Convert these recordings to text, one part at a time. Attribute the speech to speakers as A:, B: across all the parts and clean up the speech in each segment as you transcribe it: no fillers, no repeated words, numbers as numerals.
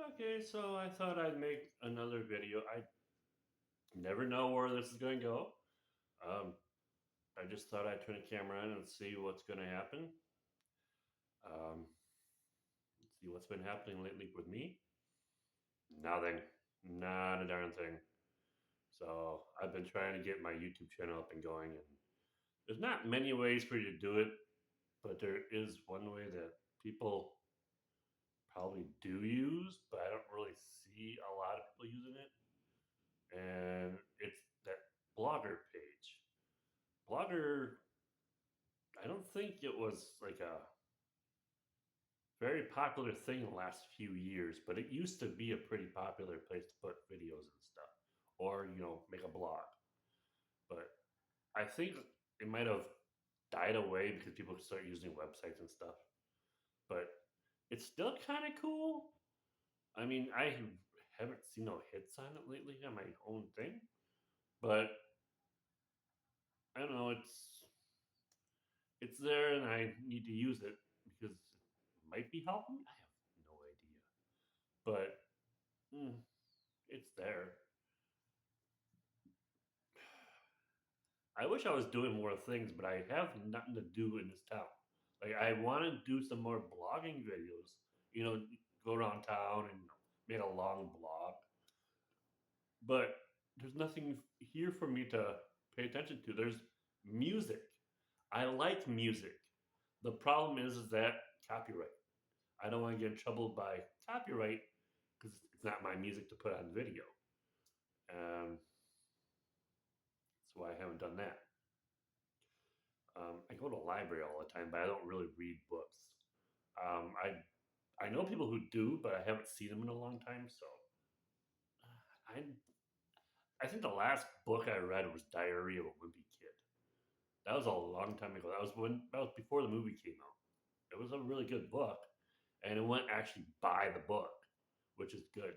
A: Okay, so I thought I'd make another video. I never know where this is going to go. Um, I just thought I'd turn the camera on and see what's going to happen. Um, see what's been happening lately with me. Nothing. Not a darn thing. So I've been trying to get my YouTube channel up and going, and there's not many ways for you to do it, but there is one way that people probably do use, but I don't really see a lot of people using it, and it's that Blogger page. Blogger, I don't think it was like a very popular thing in the last few years, but it used to be a pretty popular place to put videos and stuff, or make a blog. But I think it might have died away because people start using websites and stuff. But it's still kind of cool. I mean, I haven't seen no hits on it lately on my own thing, but I don't know. It's there, and I need to use it because it might be helping. I have no idea, but mm, it's there. I wish I was doing more things, but I have nothing to do in this town. Like I want to do some more blogging videos. Go around town and make a long blog, but there's nothing here for me to pay attention to. There's music. I like music. The problem is that copyright. I don't want to get in trouble by copyright because it's not my music to put on video. Um, that's why I haven't done that. I go to the library all the time, but I don't really read books. I know people who do, but I haven't seen them in a long time. So I I think the last book I read was Diary of a Wimpy Kid. That was a long time ago. That was before the movie came out. It was a really good book, and it went actually buy the book, which is good.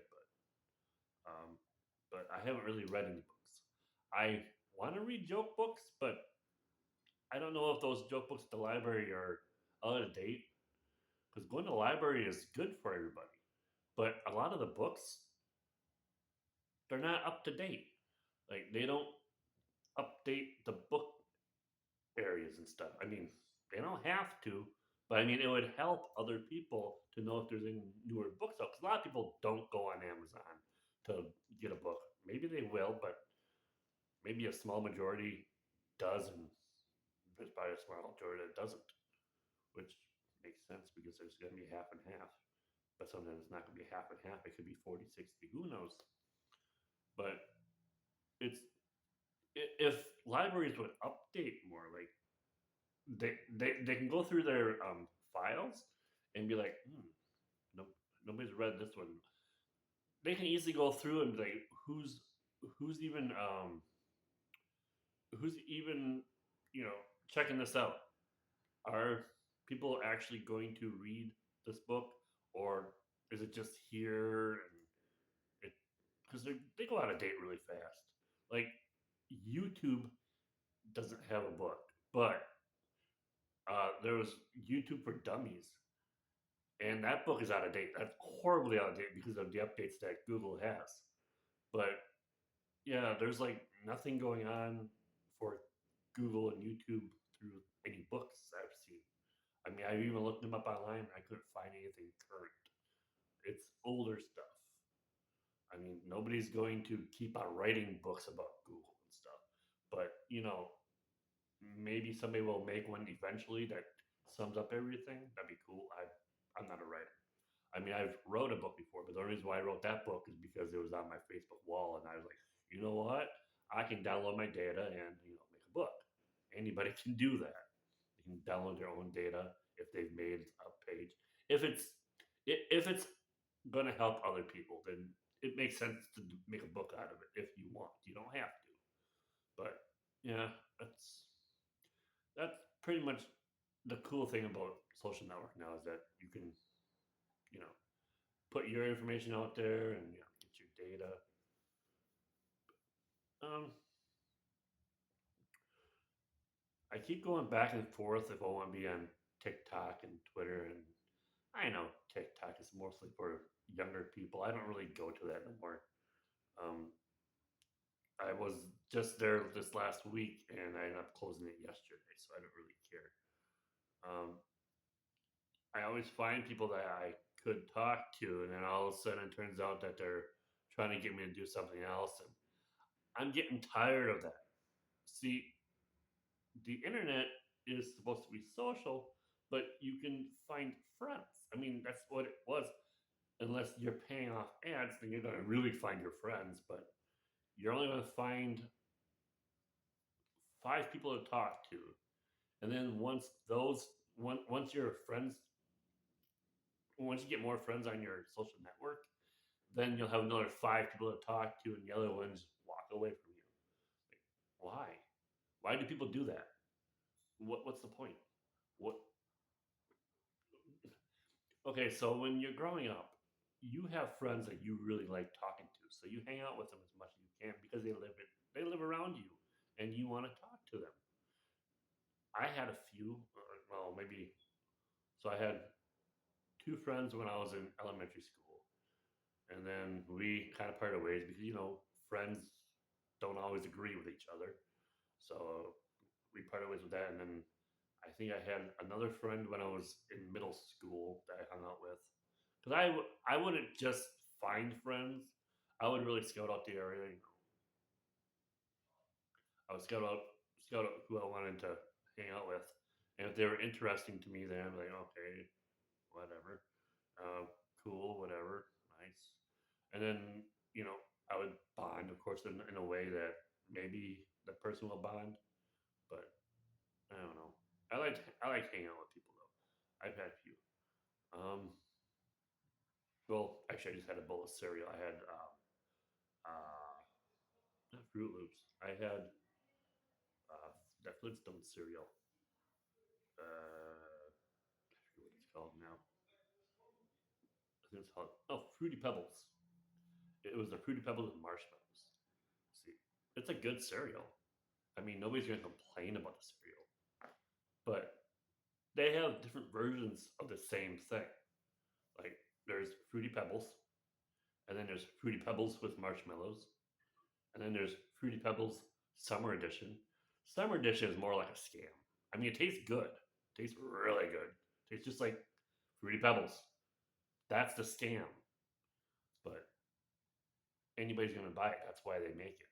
A: But I haven't really read any books. I want to read joke books, but I don't know if those joke books at the library are out of date. Because going to the library is good for everybody, but a lot of the books they're not up to date. Like they don't update the book areas and stuff. I mean, they don't have to, but I mean, it would help other people to know if there's any newer books out. Because a lot of people don't go on Amazon to get a book. Maybe they will, but maybe a small majority does, and there's probably a small majority that doesn't, which makes sense because there's going to be half and half. But sometimes it's not going to be half and half. It could be 40-60. Who knows? But it's if libraries would update more, like they can go through their files and be like, no, nobody's read this one. They can easily go through and be like, who's even who's even checking this out? Are people actually going to read this book, or is it just here and it because they go out of date really fast? Like YouTube doesn't have a book, but there was YouTube for Dummies, and that book is out of date. That's horribly out of date because of the updates that Google has. But yeah, there's like nothing going on for Google and YouTube through any books I've seen. I mean, I've even looked them up online and I couldn't find anything current. It's older stuff. I mean, nobody's going to keep on writing books about Google and stuff. But, maybe somebody will make one eventually that sums up everything. That'd be cool. I'm not a writer. I mean, I've wrote a book before, but the only reason why I wrote that book is because it was on my Facebook wall, and I was like, you know what? I can download my data and make a book. Anybody can do that. They can download their own data if they've made a page. If it's if it's going to help other people, then it makes sense to make a book out of it if you want. You don't have to, but yeah, that's pretty much the cool thing about social network now is that you can you know put your information out there and get your data. Um, I keep going back and forth if I want to be on TikTok and Twitter, and I know TikTok is mostly for younger people. I don't really go to that anymore. Um, I was just there this last week, and I ended up closing it yesterday, so I don't really care. Um, I always find people that I could talk to, and then all of a sudden it turns out that they're trying to get me to do something else, and I'm getting tired of that. See, the internet is supposed to be social, but you can find friends. I mean, that's what it was. Unless you're paying off ads, then you're going to really find your friends, but you're only going to find 5 people to talk to. And then once your friends, once you get more friends on your social network, then you'll have another 5 people to talk to, and the other ones walk away from you. Like, why? Why do people do that? What's the point? What? Okay, so when you're growing up, you have friends that you really like talking to, so you hang out with them as much as you can because they live around you, and you want to talk to them. I had a few, well, maybe. So I had 2 friends when I was in elementary school, and then we kind of parted ways because friends don't always agree with each other. So we parted ways with that, and then I think I had another friend when I was in middle school that I hung out with. Because I wouldn't just find friends. I would really scout out the area. I would scout out who I wanted to hang out with, and if they were interesting to me, then I'd be like, okay, whatever, uh, cool, whatever, nice. And then I would bond, of course, in a way that maybe the person will bond, but I don't know. I like hanging out with people though. I've had a few. Um, well, actually, I just had a bowl of cereal. I had not Fruit Loops. I had that Flintstone cereal. I forget what it's called now. I think it's called Fruity Pebbles. It was the Fruity Pebbles with marshmallows. See, it's a good cereal. I mean, nobody's gonna complain about the cereal, but they have different versions of the same thing. Like there's Fruity Pebbles, and then there's Fruity Pebbles with marshmallows, and then there's Fruity Pebbles Summer Edition. Summer Edition is more like a scam. I mean, it tastes good. It tastes really good. It tastes just like Fruity Pebbles. That's the scam. But anybody's gonna buy it. That's why they make it.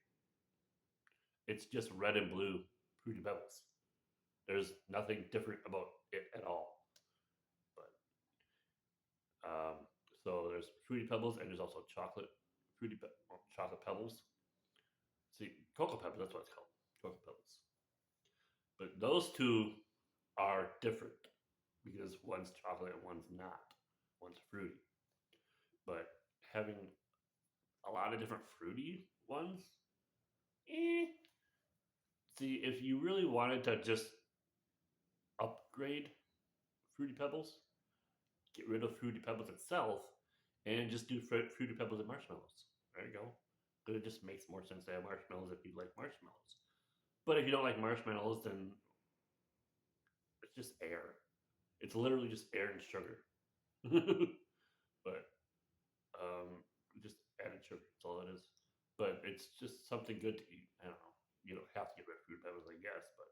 A: It's just red and blue Fruity Pebbles. There's nothing different about it at all. But so there's Fruity Pebbles, and there's also chocolate pebbles. See, Cocoa Pebbles. That's what it's called. Cocoa Pebbles. But those two are different because one's chocolate and one's not. One's fruity. But having a lot of different fruity ones, eh. See, if you really wanted to just upgrade Fruity Pebbles, get rid of Fruity Pebbles itself, and just do Fruity Pebbles and marshmallows. There you go. Because it just makes more sense to have marshmallows if you like marshmallows. But if you don't like marshmallows, then it's just air. It's literally just air and sugar. But just added sugar. That's all it is. But it's just something good to eat. I don't know. You don't have to get rid of Fruity Pebbles, I guess, but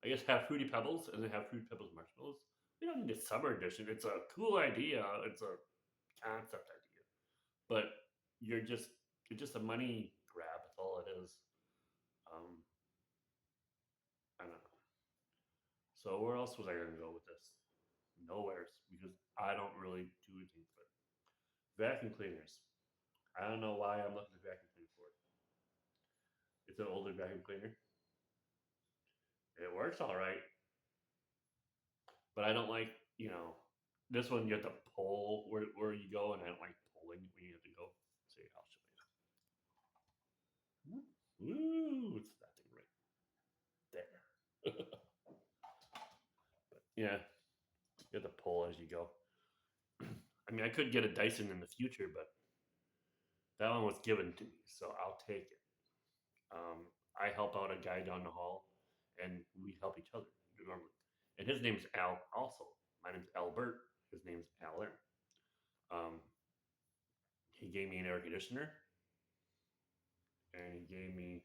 A: I guess have Fruity Pebbles and then have Fruity Pebbles marshmallows. We don't need a summer edition. It's a cool idea. It's a concept idea, but you're just it's just a money grab. That's all it is. Um, I don't know. So where else was I going to go with this? Nowhere's because I don't really do anything with it. Vacuum cleaners. I don't know why I'm looking at vacuum cleaner for it. It's an older vacuum cleaner. It works all right, but I don't like this one. You have to pull where you go, and I don't like pulling when you have to go. See, I'll show you. Ooh, it's that thing right there. But yeah, you have to pull as you go. I mean, I could get a Dyson in the future, but that one was given to me, so I'll take it. I help out a guy down the hall, and we help each other normally. And his name's Al. Also, my name's Albert, His name's Alan. Um, he gave me an air conditioner and he gave me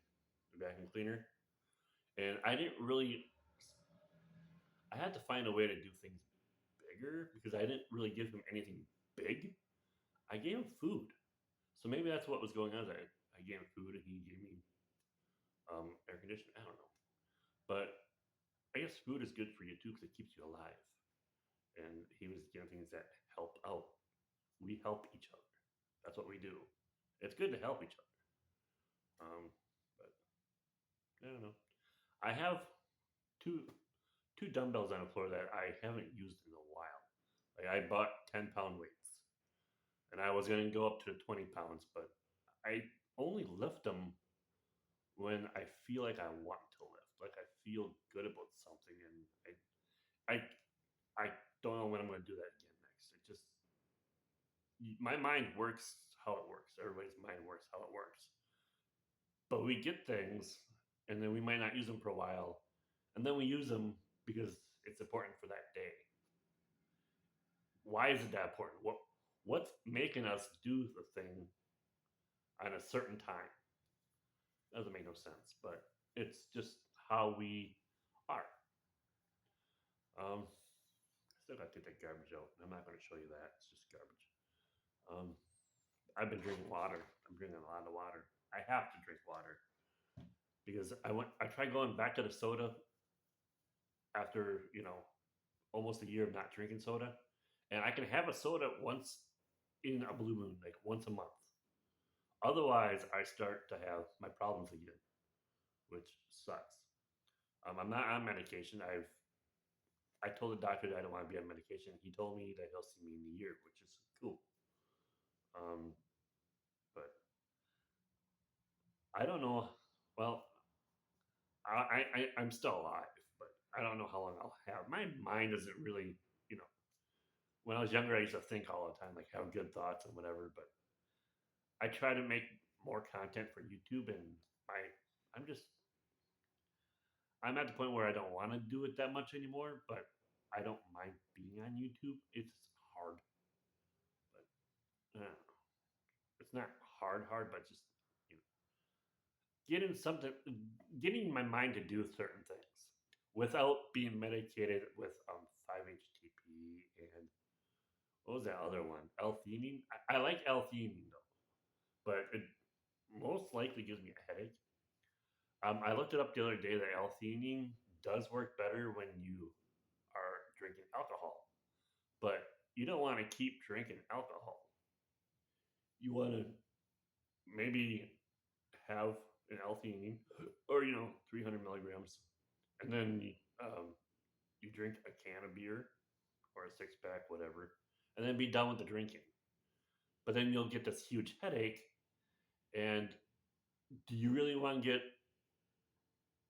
A: a vacuum cleaner. And I didn't really, I had to find a way to do things bigger because I didn't really give him anything big. I gave him food. So maybe that's what was going on. I gave him food and he gave me air conditioning. I don't know. But I guess food is good for you too because it keeps you alive. And he was giving things that help out. We help each other. That's what we do. It's good to help each other. But I don't know. I have two two dumbbells on the floor that I haven't used in a while. Like I bought 10-pound weights, and I was gonna go up to 20 pounds, but I only lift them when I feel like I want to lift, like I feel good about something, and I I don't know when I'm gonna do that again next. It just my mind works how it works. Everybody's mind works how it works. But we get things, and then we might not use them for a while, and then we use them because it's important for that day. Why is it that important? What's making us do the thing on a certain time? Doesn't make no sense, but it's just how we are. Still got to take that garbage out. I'm not going to show you that. It's just garbage. Um, I've been drinking water. I'm drinking a lot of water. I have to drink water because I tried going back to the soda after almost a year of not drinking soda, and I can have a soda once in a blue moon, like once a month. Otherwise, I start to have my problems again, which sucks. I'm not on medication. I told the doctor that I don't want to be on medication. He told me that he'll see me in a year, which is cool. Um, but I don't know. Well, I'm still alive, but I don't know how long I'll have. My mind isn't really, you know. When I was younger, I used to think all the time, like have good thoughts and whatever. But I try to make more content for YouTube, and I'm just I'm at the point where I don't want to do it that much anymore, but I don't mind being on YouTube. It's hard, but it's not hard, but just you know, getting something, getting my mind to do certain things without being medicated with 5-HTP and what was that other one? L-theanine. I like L-theanine though, but it most likely gives me a headache. I looked it up the other day that L-theanine does work better when you are drinking alcohol, but you don't want to keep drinking alcohol. You want to maybe have an L-theanine or 300 milligrams, and then you drink a can of beer or a six pack, whatever, and then be done with the drinking. But then you'll get this huge headache, and do you really want to get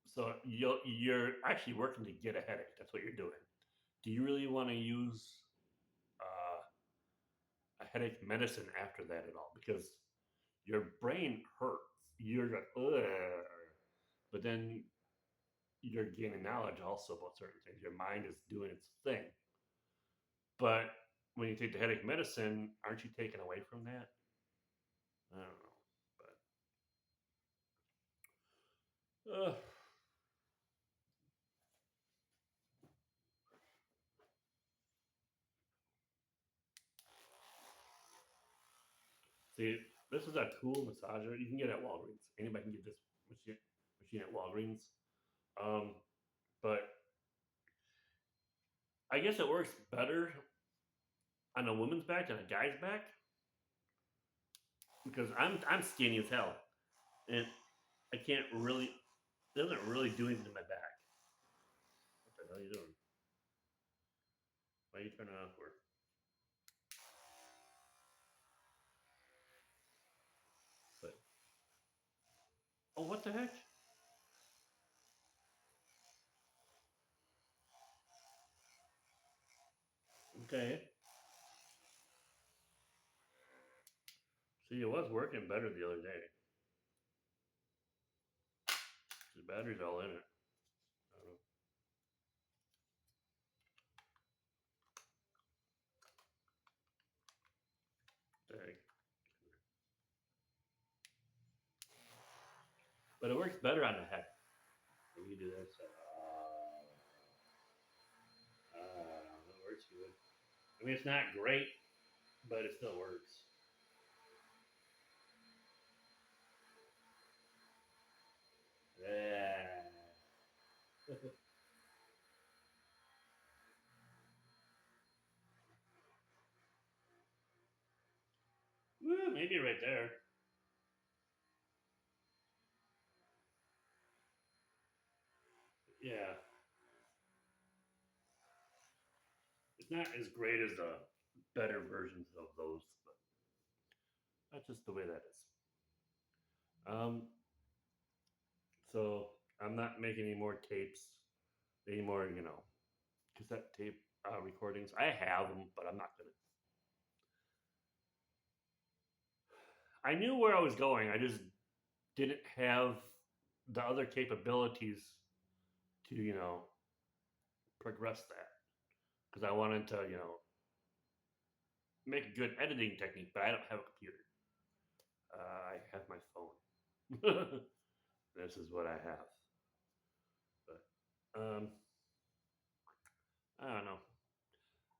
A: so you're actually working to get a headache? That's what you're doing. Do you really want to use a headache medicine after that at all? Because your brain hurts. You're like, ugh. But then you're gaining knowledge also about certain things. Your mind is doing its thing. But when you take the headache medicine, aren't you taken away from that? I don't know. But see, this is a cool massager. You can get it at Walgreens. Anybody can get this machine at Walgreens. Um, but I guess it works better on a woman's back than a guy's back because I'm skinny as hell, and I can't really. It doesn't really do anything to my back. What the hell are you doing? Why are you turning off for? But oh, what the heck? Okay. See, it was working better the other day. The battery's all in it. I don't know. works better on the head. When you do this, it works good. I mean, it's not great, but it still works. Yeah. Well, maybe right there. Yeah. It's not as great as the better versions of those, but that's just the way that is. Um, so I'm not making any more tapes, any more, cassette tape recordings. I have them, but I'm not gonna. I knew where I was going. I just didn't have the other capabilities to, progress that because I wanted to, make a good editing technique, but I don't have a computer. I have my phone. This is what I have. But I don't know.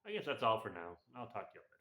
A: I guess that's all for now. I'll talk to you later.